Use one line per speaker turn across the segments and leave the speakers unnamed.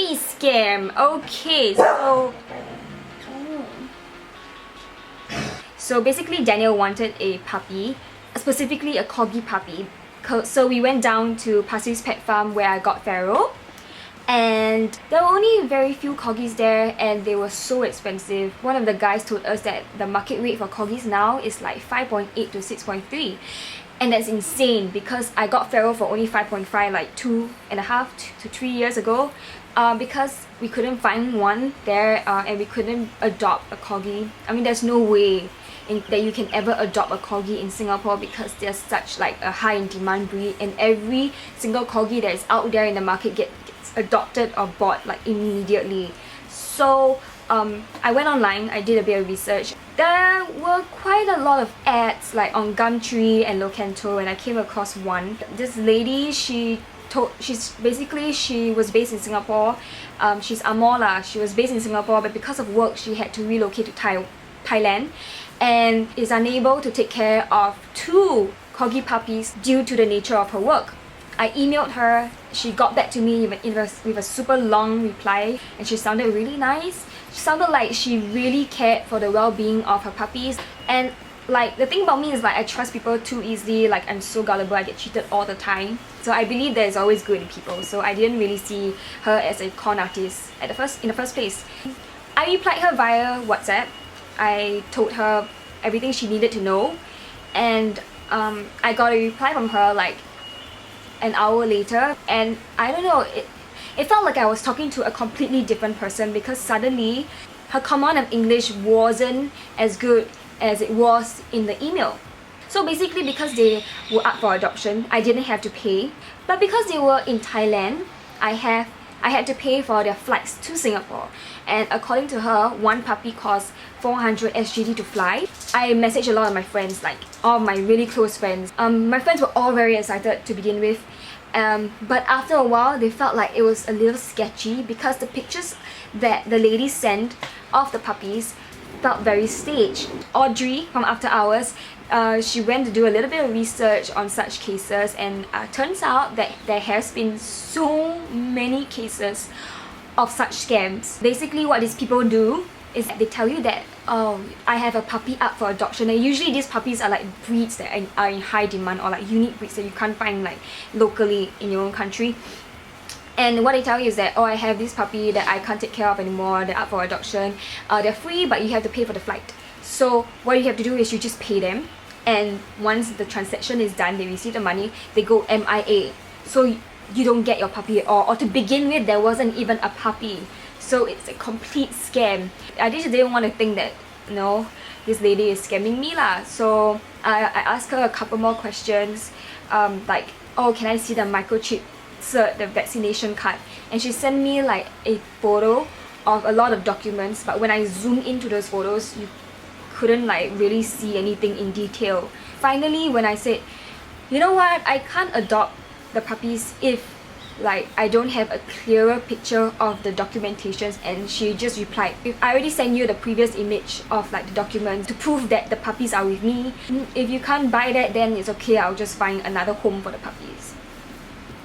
puppy scam. Okay, so basically Daniel wanted a puppy, specifically a corgi puppy. So we went down to Pasir Ris Pet Farm where I got Pharaoh. And there were only very few corgis there and they were so expensive. One of the guys told us that the market rate for corgis now is like 5.8 to 6.3. And that's insane because I got Pharaoh for only 5.5 like 2.5 to 3 years ago. Because we couldn't find one there and we couldn't adopt a corgi. I mean, there's no way that you can ever adopt a corgi in Singapore because there's such like a high in demand breed, and every single corgi that is out there in the market gets adopted or bought like immediately. So I went online, I did a bit of research. There were quite a lot of ads like on Gumtree and Locanto, and I came across one. This lady, she was based in Singapore. She's Amor lah. She was based in Singapore, but because of work she had to relocate to Thailand and is unable to take care of 2 corgi puppies due to the nature of her work. I emailed her, she got back to me with a super long reply, and she sounded really nice. She sounded like she really cared for the well-being of her puppies. And like, the thing about me is like, I trust people too easily. Like, I'm so gullible, I get cheated all the time. So I believe there's always good in people. So I didn't really see her as a con artist in the first place. I replied her via WhatsApp. I told her everything she needed to know, and I got a reply from her like an hour later, and I don't know, it felt like I was talking to a completely different person because suddenly her command of English wasn't as good as it was in the email. So basically, because they were up for adoption, I didn't have to pay, but because they were in Thailand, I had to pay for their flights to Singapore. And according to her, one puppy cost 400 SGD to fly. I messaged a lot of my friends, like all my really close friends. My friends were all very excited to begin with. But after a while, they felt like it was a little sketchy because the pictures that the lady sent of the puppies felt very staged. Audrey from After Hours, she went to do a little bit of research on such cases, and turns out that there has been so many cases of such scams. Basically, what these people do is they tell you that, oh, I have a puppy up for adoption, and usually these puppies are like breeds that are in high demand, or like unique breeds that you can't find like locally in your own country. And what they tell you is that, oh, I have this puppy that I can't take care of anymore, they're up for adoption, they're free but you have to pay for the flight. So what you have to do is you just pay them, and once the transaction is done, they receive the money, they go MIA. So you don't get your puppy at all, or to begin with there wasn't even a puppy. So it's a complete scam. I just didn't want to think that, you know, this lady is scamming me lah. So I asked her a couple more questions, like, oh, can I see the microchip cert, the vaccination card? And she sent me like a photo of a lot of documents, but when I zoomed into those photos, you couldn't like really see anything in detail. Finally, when I said, you know what, I can't adopt the puppies if like I don't have a clearer picture of the documentations, and she just replied, I already sent you the previous image of like the documents to prove that the puppies are with me. If you can't buy that, then it's okay, I'll just find another home for the puppies.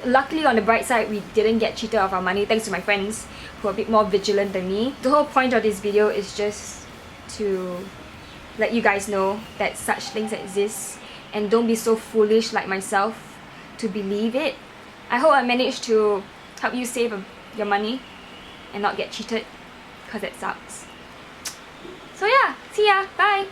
Luckily, on the bright side, we didn't get cheated of our money thanks to my friends who are a bit more vigilant than me. The whole point of this video is just to let you guys know that such things exist, and don't be so foolish like myself to believe it. I hope I managed to help you save your money and not get cheated, because it sucks. So yeah, see ya, bye!